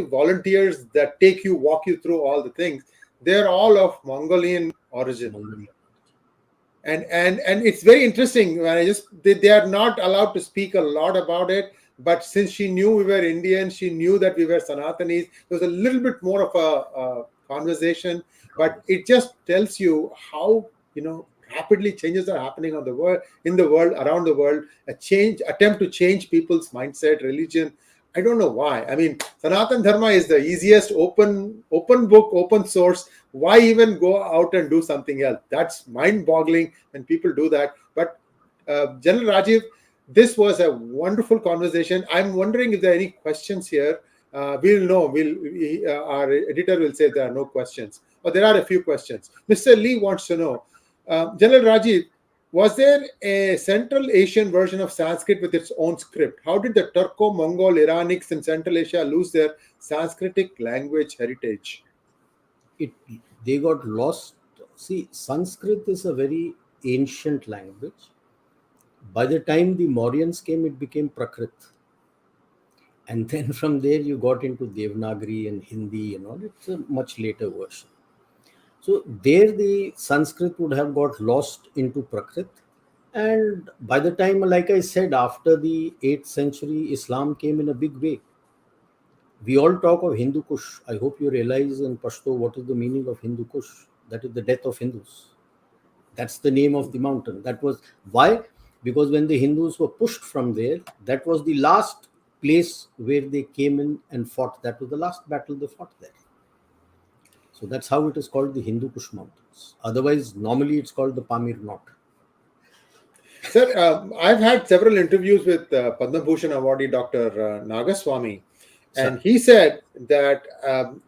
volunteers that walk you through all the things, they're all of Mongolian origin. Mongolia. And it's very interesting when they are not allowed to speak a lot about it, but since she knew we were Indian, she knew that we were Sanatanis, there was a little bit more of a conversation, but it just tells you how rapidly changes are happening on the world, in the world, around the world. Attempt to change people's mindset, religion. I don't know why. I mean, Sanatan Dharma is the easiest open book, open source. Why even go out and do something else? That's mind-boggling when people do that. But General Rajiv, this was a wonderful conversation. I'm wondering if there are any questions here. We'll know. Our editor will say there are no questions. Or there are a few questions. Mr. Lee wants to know, General Rajiv, was there a Central Asian version of Sanskrit with its own script? How did the Turko-Mongol-Iranics in Central Asia lose their Sanskritic language heritage? They got lost. See, Sanskrit is a very ancient language. By the time the Mauryans came, it became Prakrit. And then from there, you got into Devanagari and Hindi and all. It's a much later version. So there, the Sanskrit would have got lost into Prakrit. And by the time, like I said, after the 8th century, Islam came in a big way. We all talk of Hindu Kush. I hope you realize in Pashto what is the meaning of Hindu Kush. That is the death of Hindus. That's the name of the mountain. That was why, because when the Hindus were pushed from there, that was the last place where they came in and fought. That was the last battle they fought there. So that's how it is called the Hindu Kush Mountains. Otherwise, normally it's called the Pamir Knot. Sir, I've had several interviews with Padma Bhushan awardee Dr. Nagaswamy, and he said that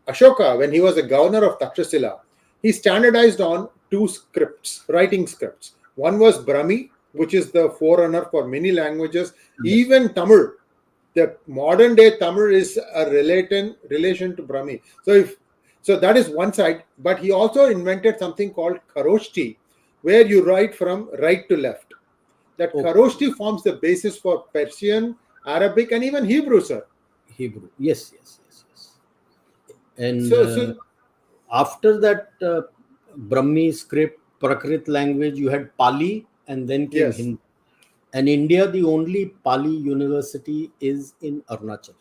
Ashoka, when he was the governor of Takshashila, he standardized on two scripts, writing scripts. One was Brahmi, which is the forerunner for many languages, even Tamil. The modern day Tamil is a relation to Brahmi. So that is one side, but he also invented something called Kharoshti, where you write from right to left. That Kharoshti forms the basis for Persian, Arabic, and even Hebrew, sir. Hebrew, yes. And after that Brahmi script, Prakrit language, you had Pali, and then came Hindi. And India, the only Pali university is in Arunachal.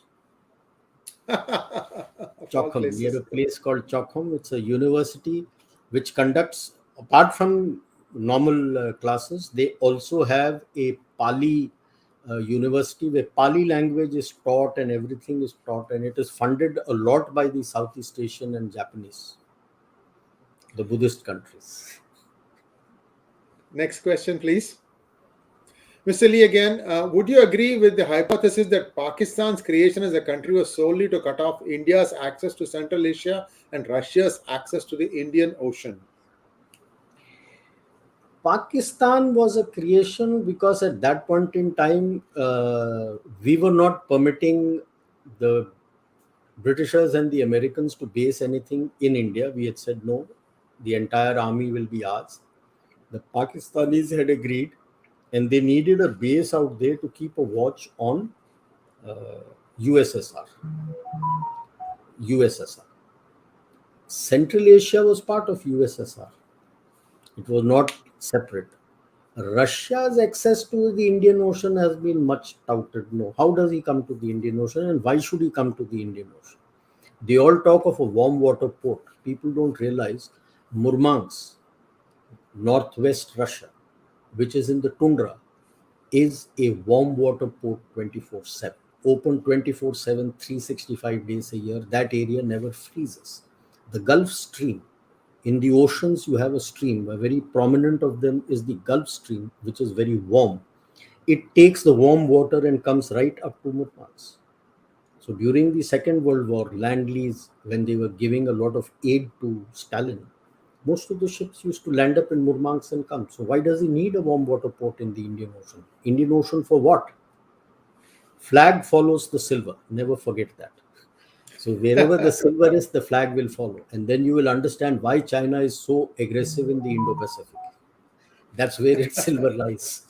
Chokham. We have a place called Chokham. It's a university which conducts, apart from normal classes, they also have a Pali university where Pali language is taught and everything is taught, and it is funded a lot by the Southeast Asian and Japanese, the Buddhist countries. Next question, please. Mr. Lee, again, would you agree with the hypothesis that Pakistan's creation as a country was solely to cut off India's access to Central Asia and Russia's access to the Indian Ocean? Pakistan was a creation because at that point in time, we were not permitting the Britishers and the Americans to base anything in India. We had said no, the entire army will be ours. The Pakistanis had agreed, and they needed a base out there to keep a watch on USSR. Central Asia was part of USSR. It was not separate. Russia's access to the Indian Ocean has been much touted. No, how does he come to the Indian Ocean, and why should he come to the Indian Ocean? They all talk of a warm water port. People don't realize Murmansk, northwest Russia, which is in the tundra, is a warm water port 24/7. Open 24/7, 365 days a year. That area never freezes. The Gulf Stream, in the oceans, you have a stream. A very prominent of them is the Gulf Stream, which is very warm. It takes the warm water and comes right up to Murmansk. So during the Second World War, Land-Lease, when they were giving a lot of aid to Stalin, most of the ships used to land up in Murmansk and come. So why does he need a warm water port in the Indian Ocean? Indian Ocean for what? Flag follows the silver. Never forget that. So wherever the silver is, the flag will follow. And then you will understand why China is so aggressive in the Indo-Pacific. That's where its silver lies.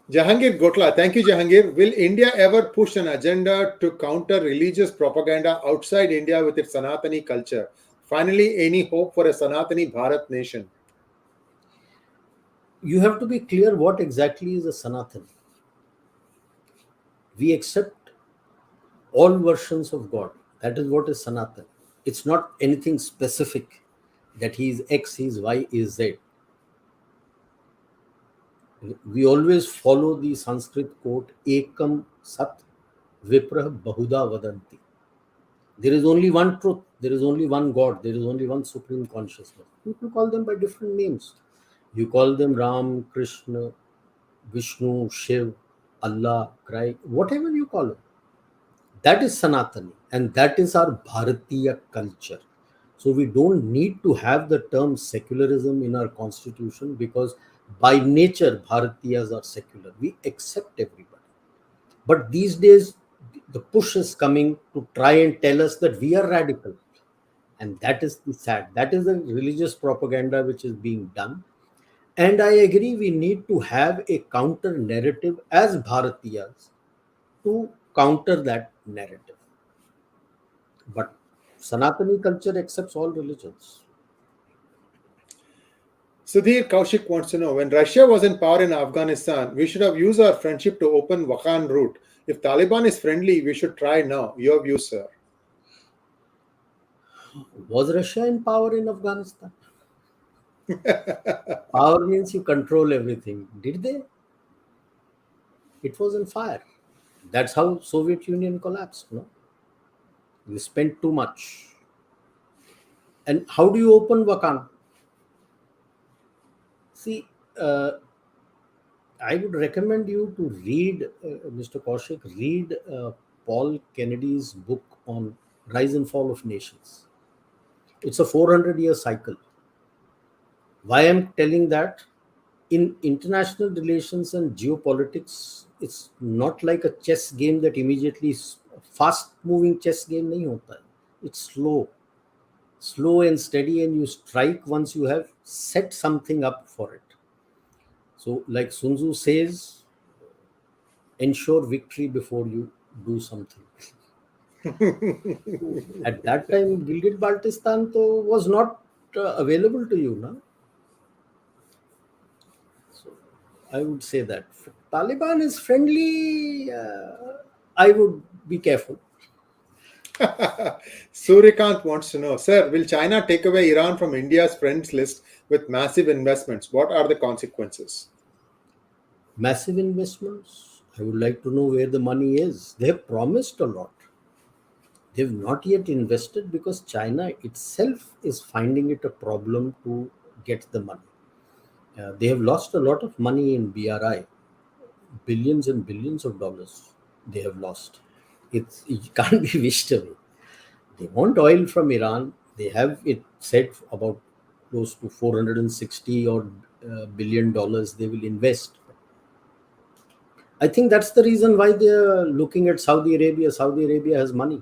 Jahangir Gotla, thank you, Jahangir. Will India ever push an agenda to counter religious propaganda outside India with its Sanatani culture? Finally, any hope for a Sanatani Bharat nation? You have to be clear what exactly is a Sanatani. We accept all versions of God. That is what is Sanatani. It's not anything specific that he is X, he is Y, he is Z. We always follow the Sanskrit quote, Ekam Sat Viprah Bahuda Vadanti. There is only one truth, there is only one God, there is only one supreme consciousness. People call them by different names. You call them Ram, Krishna, Vishnu, Shiv, Allah, Christ, whatever you call them. That is Sanatani, and that is our Bharatiya culture. So we don't need to have the term secularism in our constitution, because by nature Bharatiyas are secular. We accept everybody. But these days the push is coming to try and tell us that we are radical. And that is the sad. That is the religious propaganda which is being done. And I agree, we need to have a counter narrative as Bharatiyas to counter that narrative. But Sanatani culture accepts all religions. Sudhir Kaushik wants to know, when Russia was in power in Afghanistan, we should have used our friendship to open waqan route. If Taliban is friendly, we should try now. Your view, sir. Was Russia in power in Afghanistan? Power means you control everything. Did they? It was on fire. That's how Soviet Union collapsed. No, we spent too much. And how do you open waqan? See, I would recommend you to read, Mr. Kaushik, read Paul Kennedy's book on Rise and Fall of Nations. It's a 400-year cycle. Why I'm telling that? In international relations and geopolitics, it's not like a chess game that immediately, fast-moving chess game nahi hota hai. It's slow and steady, and you strike once you have set something up for it. So like Sun Tzu says, ensure victory before you do something. At that time, Gilgit-Baltistan was not available to you, no? So I would say that if Taliban is friendly, I would be careful. Suryakant wants to know, sir, will China take away Iran from India's friends list with massive investments? What are the consequences? Massive investments? I would like to know where the money is. They have promised a lot. They've not yet invested because China itself is finding it a problem to get the money. They have lost a lot of money in BRI, billions and billions of dollars they have lost. It can't be wished away. They want oil from Iran. They have it said about close to 460 odd billion dollars they will invest. I think that's the reason why they are looking at Saudi Arabia. Saudi Arabia has money.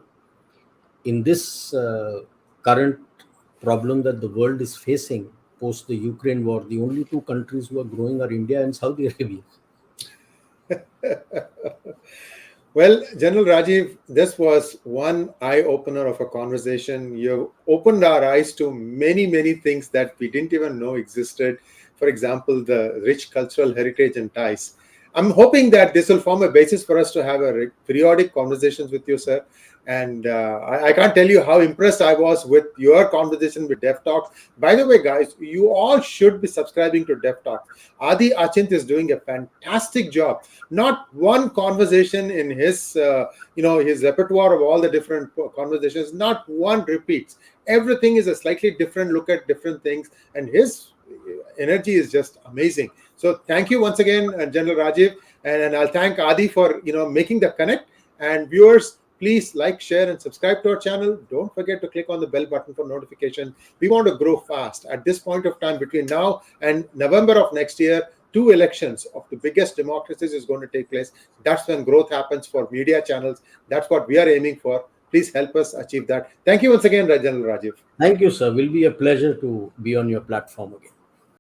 In this current problem that the world is facing post the Ukraine war, the only two countries who are growing are India and Saudi Arabia. Well, General Rajiv, this was one eye-opener of a conversation. You opened our eyes to many, many things that we didn't even know existed. for example, the rich cultural heritage and ties. I'm hoping that this will form a basis for us to have a periodic conversations with you, sir. And I can't tell you how impressed I was with your conversation with Dev Talks. By the way, guys, you all should be subscribing to Dev Talks. Adi Achint is doing a fantastic job. Not one conversation in his, his repertoire of all the different conversations, not one repeats. Everything is a slightly different look at different things, and his energy is just amazing. So thank you once again, General Rajiv, and I'll thank Adi for making the connect. And viewers, please like, share, and subscribe to our channel. Don't forget to click on the bell button for notification. We want to grow fast. At this point of time, between now and November of next year, 2 elections of the biggest democracies is going to take place. That's when growth happens for media channels. That's what we are aiming for. Please help us achieve that. Thank you once again, General Rajiv. Thank you, sir. Will be a pleasure to be on your platform again.